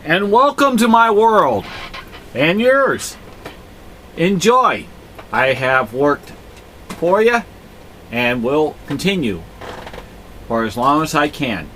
and welcome to my world and yours. Enjoy. I have worked for you and will continue for as long as I can.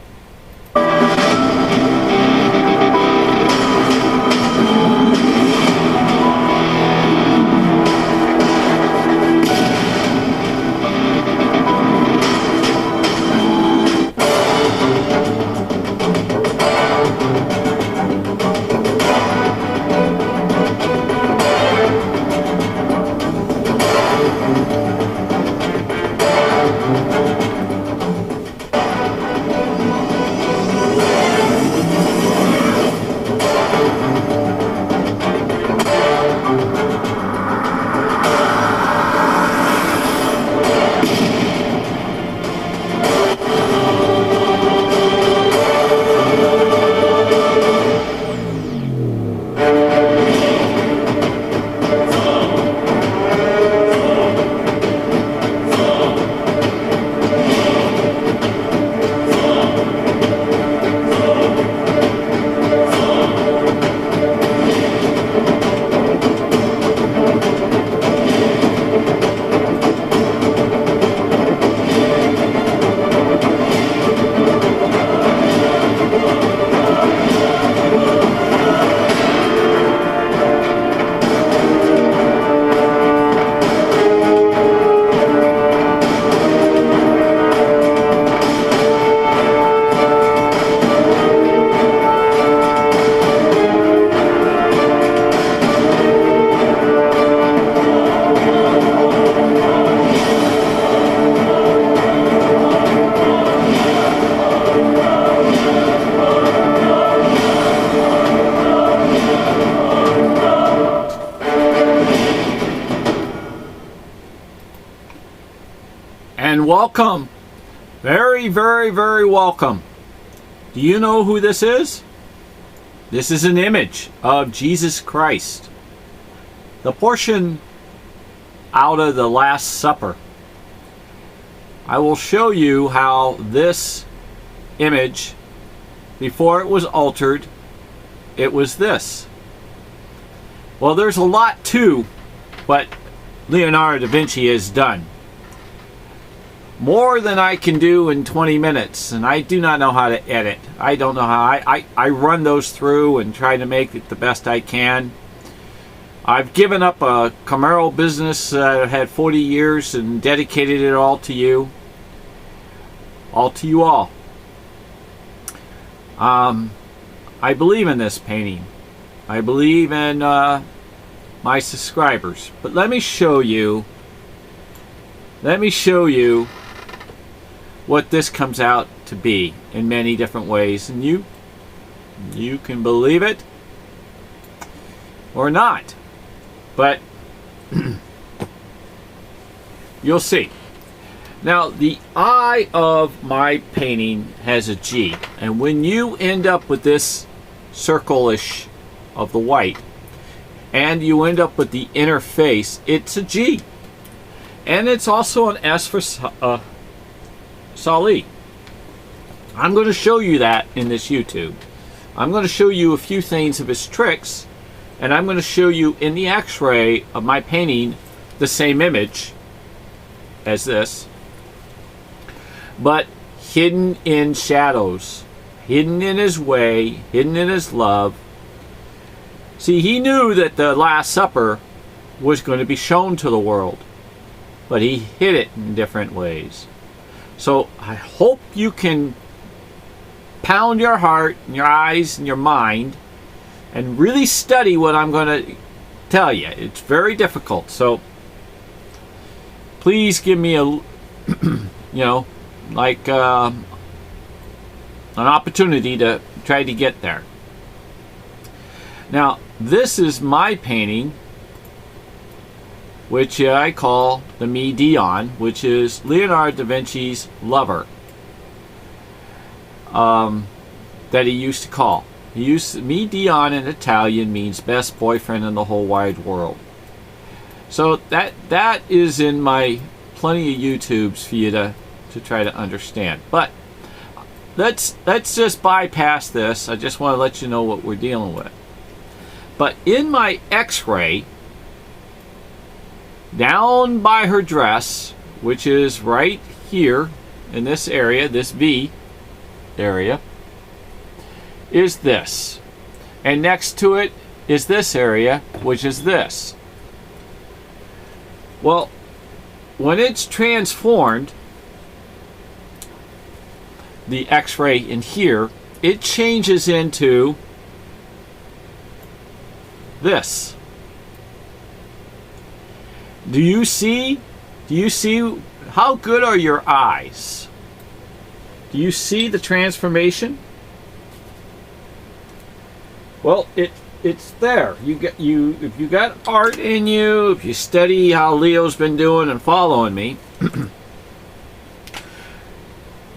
And welcome. Very, very, very welcome. Do you know who this is? This is an image of Jesus Christ. The portion out of the Last Supper. I will show you how this image, before it was altered, it was this. Well, there's a lot to what Leonardo da Vinci has done. More than I can do in 20 minutes, and I do not know how to edit. I don't know how. I run those through and try to make it the best I can. I've given up a Camaro business I had 40 years and dedicated it all to you. All to you all. I believe in this painting. I believe in my subscribers. But let me show you. Let me show you what this comes out to be in many different ways, and you can believe it or not, but you'll see. Now, the eye of my painting has a G, and when you end up with this circle-ish of the white, and you end up with the inner face, it's a G. And it's also an S for Sali. I'm going to show you that in this YouTube. I'm going to show you a few things of his tricks, and I'm going to show you in the X-ray of my painting the same image as this, but hidden in shadows, hidden in his way, hidden in his love. See, he knew that the Last Supper was going to be shown to the world, but he hid it in different ways. So I hope you can pound your heart and your eyes and your mind and really study what I'm going to tell you. It's very difficult, so please give me a like an opportunity to try to get there. Now, this is my painting, which I call the Midion, which is Leonardo da Vinci's lover, that he used to call. He used Midion in Italian means best boyfriend in the whole wide world. So that is in my plenty of YouTubes for you to try to understand. But let's just bypass this. I just want to let you know what we're dealing with. But in my X-ray, down by her dress, which is right here in this area, this V area, is this. And next to it is this area, which is this. Well, when it's transformed, the X-ray in here, it changes into this. Do you see? Do you see? How good are your eyes? Do you see the transformation? Well, it's there. If you got art in you, if you study how Leo's been doing and following me,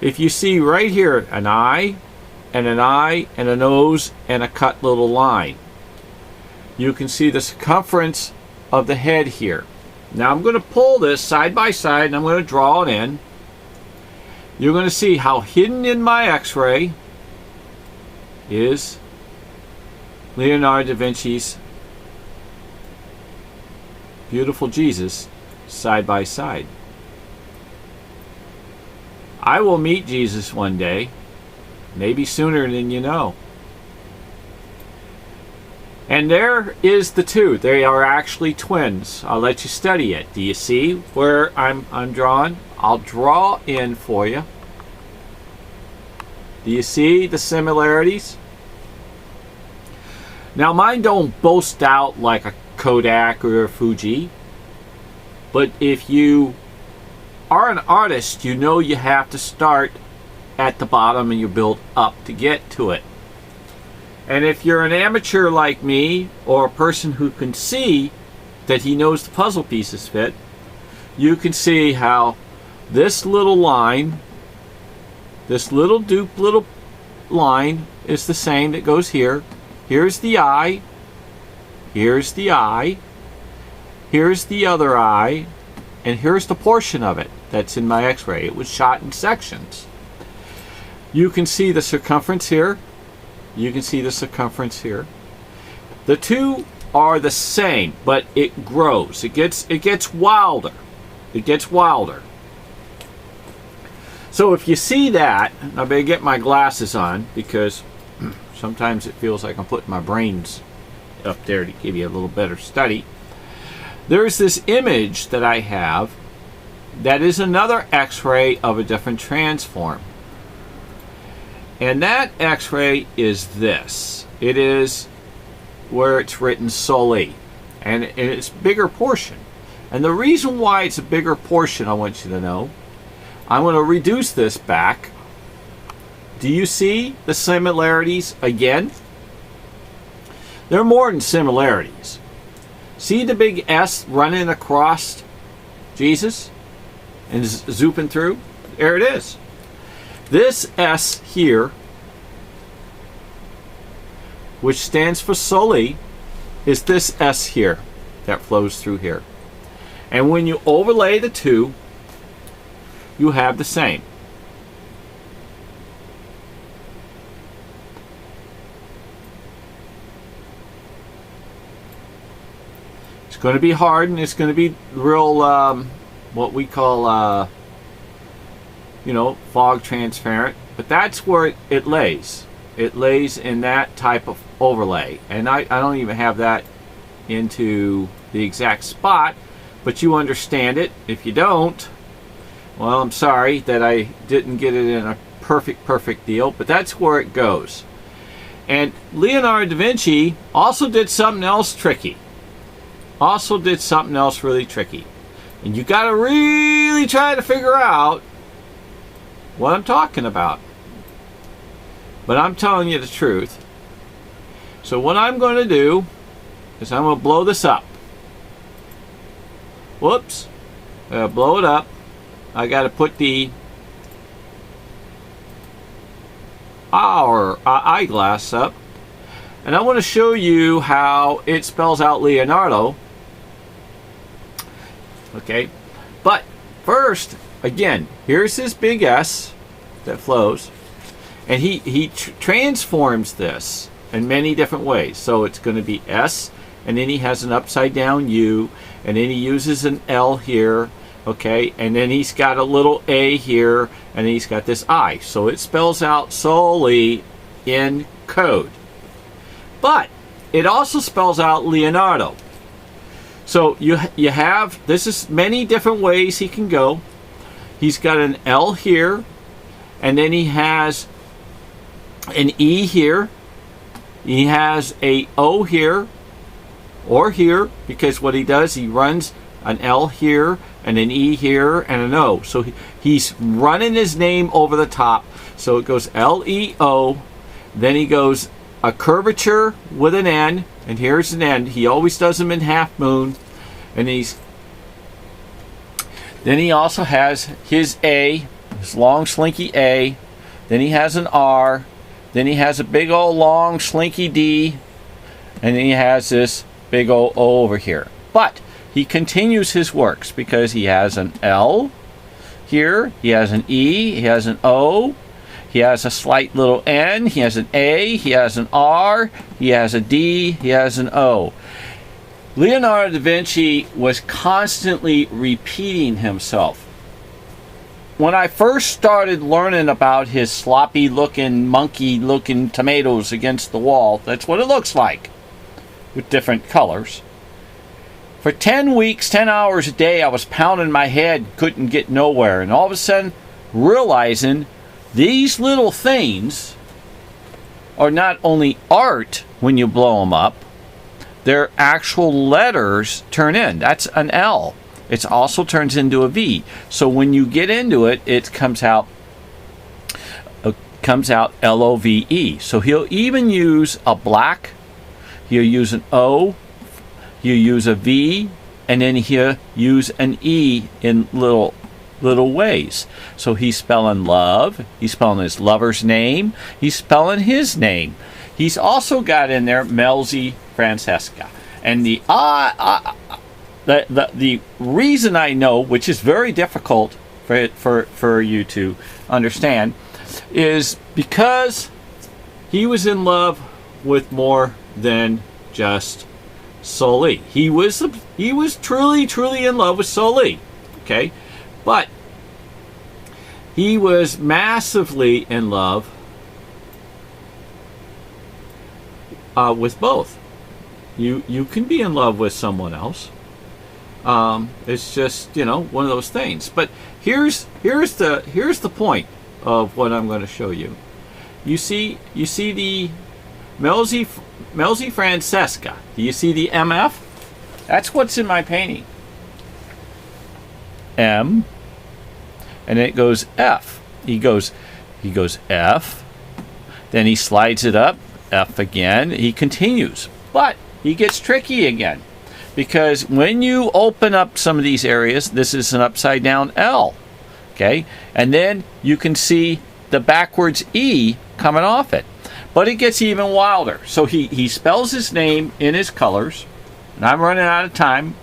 if you see right here an eye and a nose and a cut little line, you can see the circumference of the head here. Now I'm going to pull this side by side and I'm going to draw it in. You're going to see how hidden in my X-ray is Leonardo da Vinci's beautiful Jesus side by side. I will meet Jesus one day, maybe sooner than you know. And there is the two. They are actually twins. I'll let you study it. Do you see where I'm drawing? I'll draw in for you. Do you see the similarities? Now mine don't boast out like a Kodak or a Fuji, but if you are an artist, you know you have to start at the bottom and you build up to get to it. And if you're an amateur like me, or a person who can see that he knows the puzzle pieces fit, you can see how this little line, this little dupe little line is the same that goes here. Here's the eye, here's the eye, here's the other eye, and here's the portion of it that's in my X-ray. It was shot in sections. You can see the circumference here. You can see the circumference here. The two are the same, but it grows. It gets wilder. It gets wilder. So if you see that, I better get my glasses on because sometimes it feels like I'm putting my brains up there to give you a little better study. There's this image that I have that is another X-ray of a different transform. And that X-ray is this. It is where it's written Soli. And it's a bigger portion. And the reason why it's a bigger portion, I want you to know, I'm going to reduce this back. Do you see the similarities again? They're more than similarities. See the big S running across Jesus and zooming through? There it is. This S here, which stands for Soli, is this S here that flows through here. And when you overlay the two, you have the same. It's going to be hard and it's going to be real, what we call, you know, fog transparent, but that's where it lays. It lays in that type of overlay, and I don't even have that into the exact spot, but you understand it. If you don't, well, I'm sorry that I didn't get it in a perfect deal, but that's where it goes. And Leonardo da Vinci also did something else tricky. Also did something else really tricky, and you got to really try to figure out what I'm talking about. But I'm telling you the truth. So what I'm going to do is I'm going to blow this up. Whoops. Blow it up. I got to put the eyeglass up. And I want to show you how it spells out Leonardo. Okay. But first, again, here's this big S that flows. And he transforms this in many different ways. So it's going to be S, and then he has an upside down U, and then he uses an L here, okay, and then he's got a little A here, and then he's got this I. So it spells out solely in code. But it also spells out Leonardo. So you have, this is many different ways he can go. He's got an L here, and then he has an E here. He has a O here, or here, because what he does, he runs an L here, and an E here, and an O. So he's running his name over the top. So it goes L-E-O, then he goes a curvature with an N, and here's an N. He always does them in half moon, and then he also has his A, his long slinky A, then he has an R, then he has a big old long slinky D, and then he has this big old O over here. But he continues his works because he has an L here, he has an E, he has an O, he has a slight little N, he has an A, he has an R, he has a D, he has an O. Leonardo da Vinci was constantly repeating himself. When I first started learning about his sloppy looking, monkey looking tomatoes against the wall, that's what it looks like, with different colors. For 10 weeks, 10 hours a day, I was pounding my head, couldn't get nowhere, and all of a sudden realizing these little things are not only art when you blow them up, their actual letters turn in. That's an L. It also turns into a V. So when you get into it, it comes out L-O-V-E. So he'll even use a black, he'll use an O, he'll use a V, and then he'll use an E in little ways. So he's spelling love, he's spelling his lover's name, he's spelling his name. He's also got in there Melzi Francesca. And the reason I know, which is very difficult for you to understand, is because he was in love with more than just Soli. He was truly in love with Soli. Okay? But he was massively in love with both. You can be in love with someone else. It's just, one of those things. But here's the point of what I'm going to show you. You see the Melzi Francesca. Do you see the MF? That's what's in my painting. M, and it goes F. He goes F, then he slides it up, F again. He continues, but he gets tricky again, because when you open up some of these areas, this is an upside down L, okay, and then you can see the backwards E coming off it, but it gets even wilder. So he spells his name in his colors, and I'm running out of time.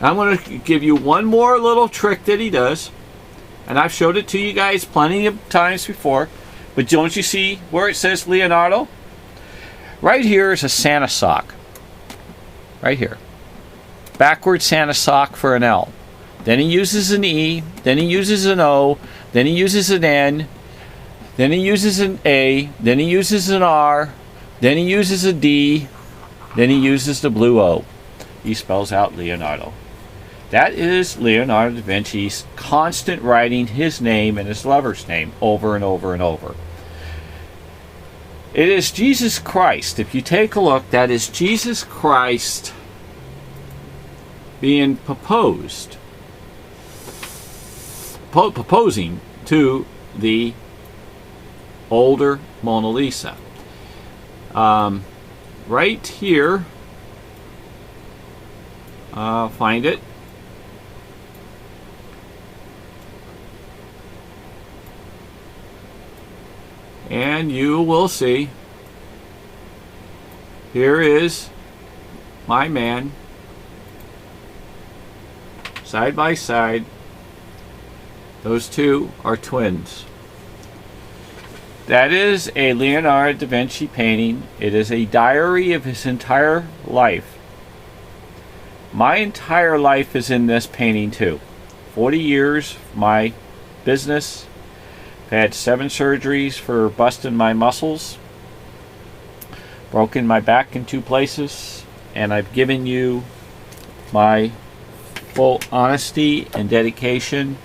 I'm going to give you one more little trick that he does, and I've showed it to you guys plenty of times before, but don't you see where it says Leonardo? Right here is a Santa sock. Right here. Backward Santa sock for an L. Then he uses an E, then he uses an O, then he uses an N, then he uses an A, then he uses an R, then he uses a D, then he uses the blue O. He spells out Leonardo. That is Leonardo da Vinci's constant writing his name and his lover's name over and over and over. It is Jesus Christ. If you take a look, that is Jesus Christ being proposing to the older Mona Lisa. Right here, find it. And you will see, here is my man, side by side. Those two are twins. That is a Leonardo da Vinci painting. It is a diary of his entire life. My entire life is in this painting too. 40 years, my business. I've had 7 surgeries for busting my muscles. Broken my back in 2 places. And I've given you my full honesty and dedication.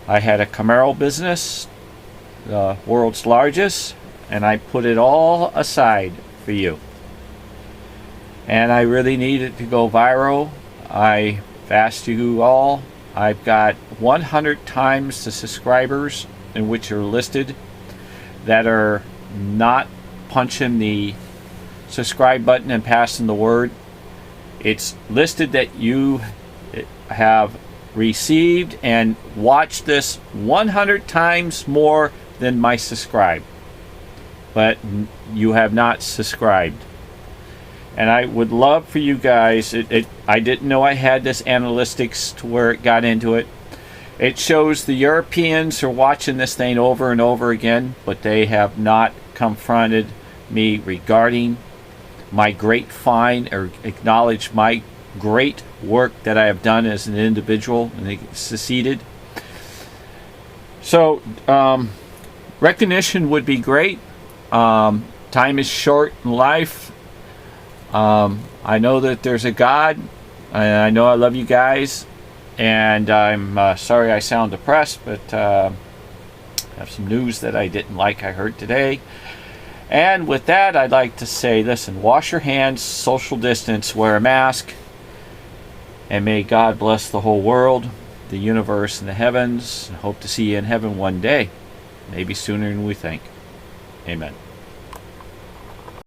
I had a Camaro business, the world's largest, and I put it all aside for you. And I really needed to go viral. I've asked you all. I've got 100 times the subscribers in which are listed that are not punching the subscribe button and passing the word. It's listed that you have received and watched this 100 times more than my subscribe, but you have not subscribed. And I would love for you guys, I didn't know I had this analytics to where it got into it. It shows the Europeans are watching this thing over and over again, but they have not confronted me regarding my great find or acknowledge my great work that I have done as an individual, and they succeeded. So recognition would be great. Time is short in life. I know that there's a God, and I know I love you guys, and I'm sorry I sound depressed, but I have some news that I didn't like I heard today. And with that, I'd like to say, listen, wash your hands, social distance, wear a mask, and may God bless the whole world, the universe, and the heavens. And hope to see you in heaven one day, maybe sooner than we think. Amen.